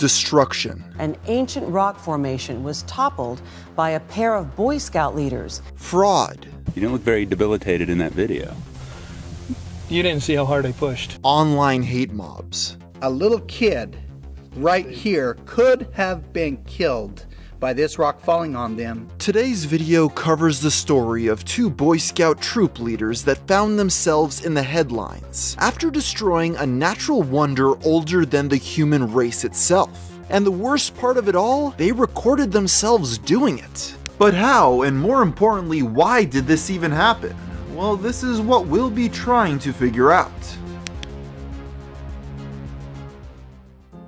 destruction. An ancient rock formation was toppled by a pair of Boy Scout leaders. Fraud. You didn't look very debilitated in that video. You didn't see how hard I pushed. Online hate mobs. A little kid right here could have been killed by this rock falling on them. Today's video covers the story of two Boy Scout troop leaders that found themselves in the headlines after destroying a natural wonder older than the human race itself. And the worst part of it all, they recorded themselves doing it. But how, and more importantly, why did this even happen? Well, this is what we'll be trying to figure out.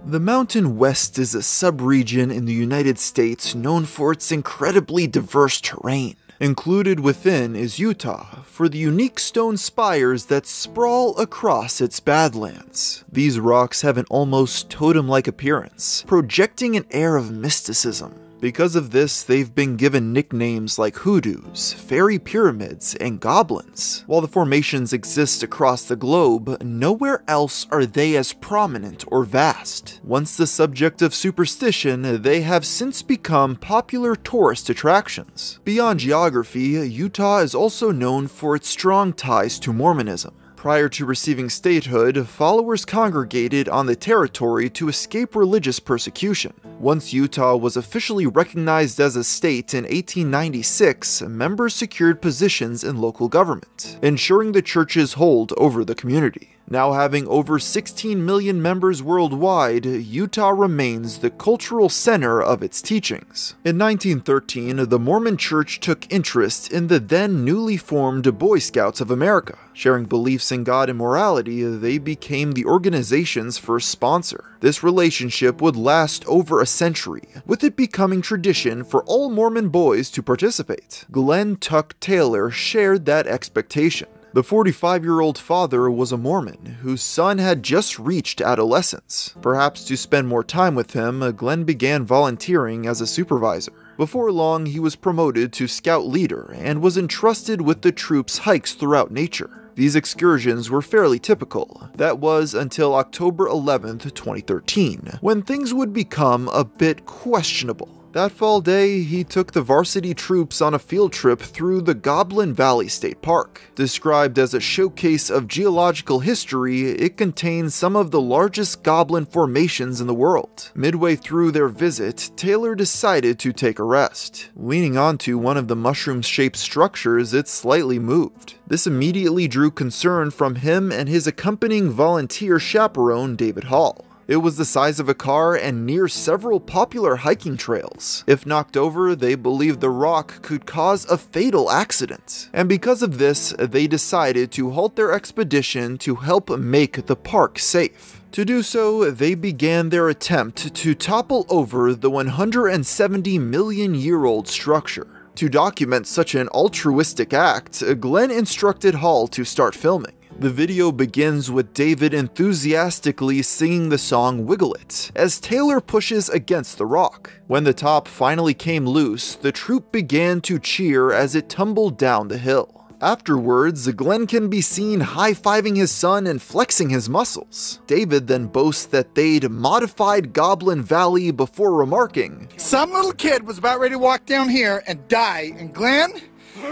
The Mountain West is a sub-region in the United States known for its incredibly diverse terrain. Included within is Utah, for the unique stone spires that sprawl across its badlands. These rocks have an almost totem-like appearance, projecting an air of mysticism. Because of this, they've been given nicknames like hoodoos, fairy pyramids, and goblins. While the formations exist across the globe, nowhere else are they as prominent or vast. Once the subject of superstition, they have since become popular tourist attractions. Beyond geography, Utah is also known for its strong ties to Mormonism. Prior to receiving statehood, followers congregated on the territory to escape religious persecution. Once Utah was officially recognized as a state in 1896, members secured positions in local government, ensuring the church's hold over the community. Now having over 16 million members worldwide, Utah remains the cultural center of its teachings. In 1913, the Mormon Church took interest in the then newly formed Boy Scouts of America. Sharing beliefs in God and morality, they became the organization's first sponsor. This relationship would last over a century, with it becoming tradition for all Mormon boys to participate. Glenn Tuck Taylor shared that expectation. The 45-year-old father was a Mormon, whose son had just reached adolescence. Perhaps to spend more time with him, Glenn began volunteering as a supervisor. Before long, he was promoted to scout leader and was entrusted with the troop's hikes throughout nature. These excursions were fairly typical. That was until October 11th, 2013, when things would become a bit questionable. That fall day, he took the varsity troops on a field trip through the Goblin Valley State Park. Described as a showcase of geological history, it contains some of the largest goblin formations in the world. Midway through their visit, Taylor decided to take a rest. Leaning onto one of the mushroom-shaped structures, it slightly moved. This immediately drew concern from him and his accompanying volunteer chaperone, David Hall. It was the size of a car and near several popular hiking trails. If knocked over, they believed the rock could cause a fatal accident. And because of this, they decided to halt their expedition to help make the park safe. To do so, they began their attempt to topple over the 170-million-year-old structure. To document such an altruistic act, Glenn instructed Hall to start filming. The video begins with David enthusiastically singing the song Wiggle It, as Taylor pushes against the rock. When the top finally came loose, the troop began to cheer as it tumbled down the hill. Afterwards, Glenn can be seen high-fiving his son and flexing his muscles. David then boasts that they'd modified Goblin Valley before remarking, Some little kid was about ready to walk down here and die, and Glenn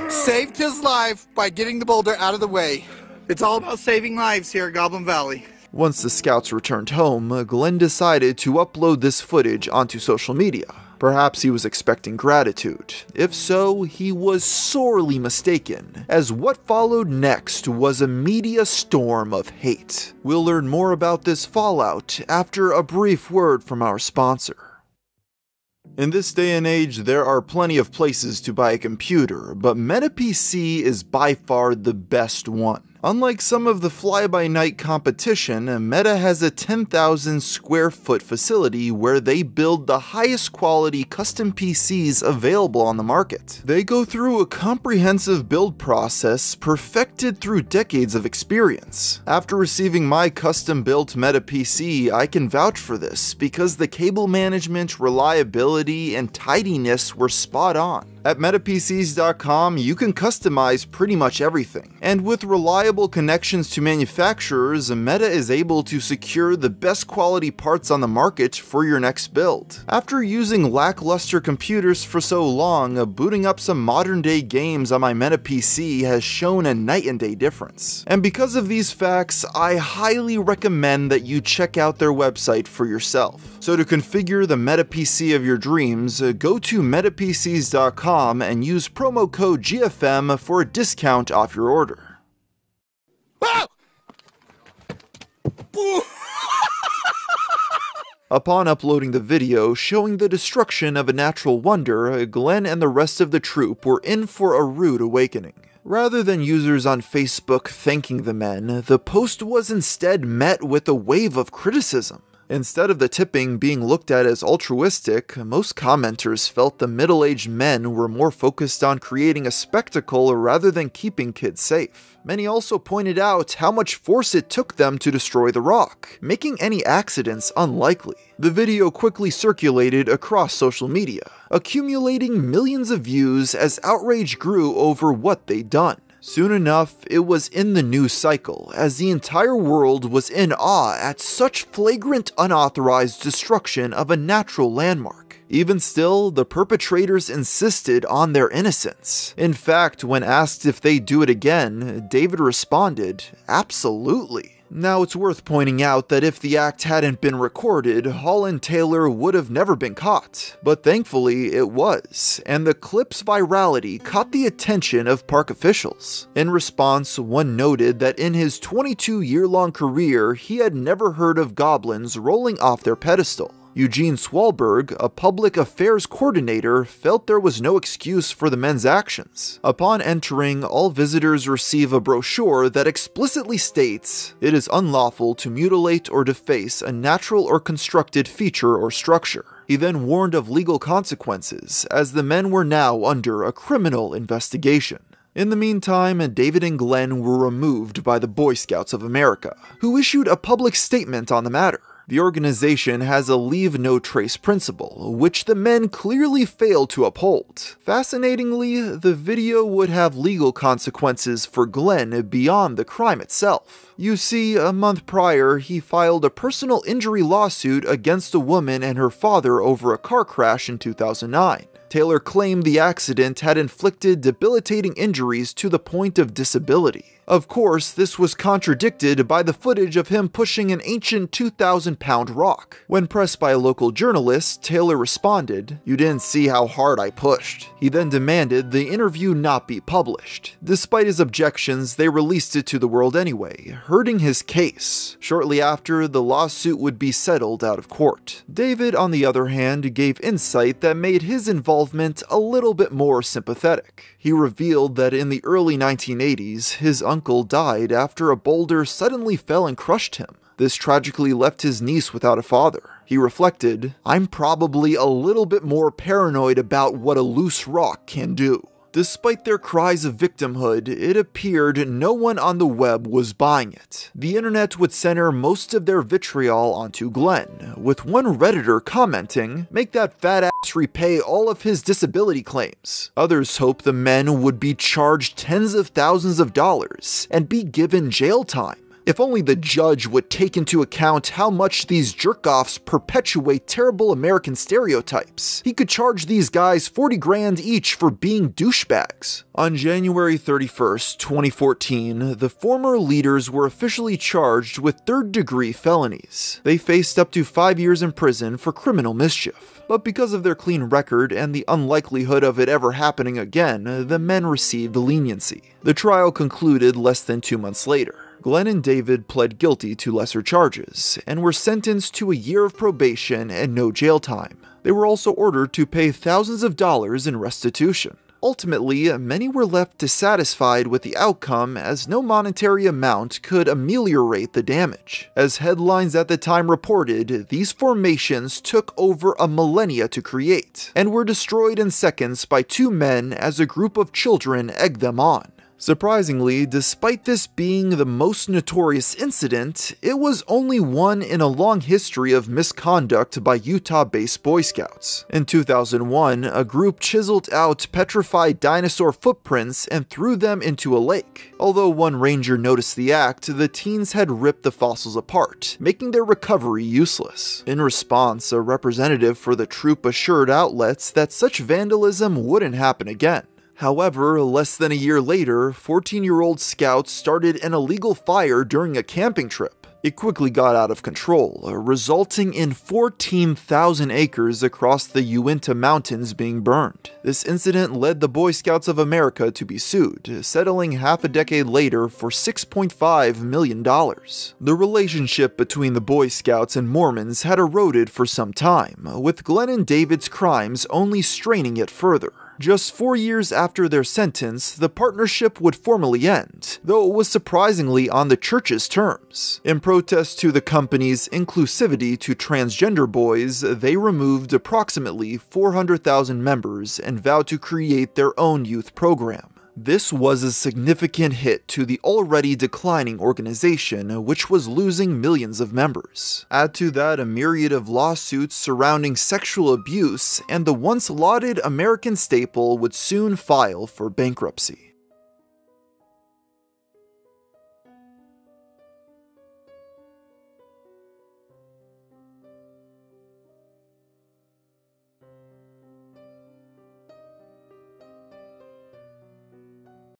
saved his life by getting the boulder out of the way. It's all about saving lives here at Goblin Valley. Once the scouts returned home, Glenn decided to upload this footage onto social media. Perhaps he was expecting gratitude. If so, he was sorely mistaken, as what followed next was a media storm of hate. We'll learn more about this fallout after a brief word from our sponsor. In this day and age, there are plenty of places to buy a computer, but MetaPC is by far the best one. Unlike some of the fly-by-night competition, Meta has a 10,000 square foot facility where they build the highest quality custom PCs available on the market. They go through a comprehensive build process perfected through decades of experience. After receiving my custom-built Meta PC, I can vouch for this because the cable management, reliability, and tidiness were spot on. At MetaPCs.com, you can customize pretty much everything, and with reliable connections to manufacturers, Meta is able to secure the best quality parts on the market for your next build. After using lackluster computers for so long, booting up some modern-day games on my Meta PC has shown a night and day difference. And because of these facts, I highly recommend that you check out their website for yourself. So to configure the Meta PC of your dreams, go to MetaPCs.com and use promo code GFM for a discount off your order. Upon uploading the video showing the destruction of a natural wonder, Glenn and the rest of the troop were in for a rude awakening. Rather than users on Facebook thanking the men, the post was instead met with a wave of criticism. Instead of the tipping being looked at as altruistic, most commenters felt the middle-aged men were more focused on creating a spectacle rather than keeping kids safe. Many also pointed out how much force it took them to destroy the rock, making any accidents unlikely. The video quickly circulated across social media, accumulating millions of views as outrage grew over what they'd done. Soon enough, it was in the news cycle, as the entire world was in awe at such flagrant unauthorized destruction of a natural landmark. Even still, the perpetrators insisted on their innocence. In fact, when asked if they'd do it again, David responded, "Absolutely." Now, it's worth pointing out that if the act hadn't been recorded, Hall and Taylor would have never been caught. But thankfully, it was, and the clip's virality caught the attention of park officials. In response, one noted that in his 22-year-long career, he had never heard of goblins rolling off their pedestal. Eugene Swalberg, a public affairs coordinator, felt there was no excuse for the men's actions. Upon entering, all visitors receive a brochure that explicitly states, "It is unlawful to mutilate or deface a natural or constructed feature or structure." He then warned of legal consequences, as the men were now under a criminal investigation. In the meantime, David and Glenn were removed by the Boy Scouts of America, who issued a public statement on the matter. The organization has a leave no trace principle, which the men clearly failed to uphold. Fascinatingly, the video would have legal consequences for Glenn beyond the crime itself. You see, a month prior, he filed a personal injury lawsuit against a woman and her father over a car crash in 2009. Taylor claimed the accident had inflicted debilitating injuries to the point of disability. Of course, this was contradicted by the footage of him pushing an ancient 2,000-pound rock. When pressed by a local journalist, Taylor responded, "You didn't see how hard I pushed." He then demanded the interview not be published. Despite his objections, they released it to the world anyway, hurting his case. Shortly after, the lawsuit would be settled out of court. David, on the other hand, gave insight that made his involvement a little bit more sympathetic. He revealed that in the early 1980s, his uncle died after a boulder suddenly fell and crushed him. This tragically left his niece without a father. He reflected, "I'm probably a little bit more paranoid about what a loose rock can do." Despite their cries of victimhood, it appeared no one on the web was buying it. The internet would center most of their vitriol onto Glenn, with one Redditor commenting, "Make that fat ass repay all of his disability claims." Others hoped the men would be charged tens of thousands of dollars and be given jail time. If only the judge would take into account how much these jerk-offs perpetuate terrible American stereotypes. He could charge these guys 40 grand each for being douchebags. On January 31st, 2014, the former leaders were officially charged with third-degree felonies. They faced up to 5 years in prison for criminal mischief. But because of their clean record and the unlikelihood of it ever happening again, the men received leniency. The trial concluded less than 2 months later. Glenn and David pled guilty to lesser charges, and were sentenced to a year of probation and no jail time. They were also ordered to pay thousands of dollars in restitution. Ultimately, many were left dissatisfied with the outcome, as no monetary amount could ameliorate the damage. As headlines at the time reported, these formations took over a millennia to create, and were destroyed in seconds by two men as a group of children egged them on. Surprisingly, despite this being the most notorious incident, it was only one in a long history of misconduct by Utah-based Boy Scouts. In 2001, a group chiseled out petrified dinosaur footprints and threw them into a lake. Although one ranger noticed the act, the teens had ripped the fossils apart, making their recovery useless. In response, a representative for the troop assured outlets that such vandalism wouldn't happen again. However, less than a year later, 14-year-old scouts started an illegal fire during a camping trip. It quickly got out of control, resulting in 14,000 acres across the Uinta Mountains being burned. This incident led the Boy Scouts of America to be sued, settling half a decade later for $6.5 million. The relationship between the Boy Scouts and Mormons had eroded for some time, with Glenn and David's crimes only straining it further. Just 4 years after their sentence, the partnership would formally end, though it was surprisingly on the church's terms. In protest to the company's inclusivity to transgender boys, they removed approximately 400,000 members and vowed to create their own youth program. This was a significant hit to the already declining organization, which was losing millions of members. Add to that a myriad of lawsuits surrounding sexual abuse, and the once lauded American staple would soon file for bankruptcy.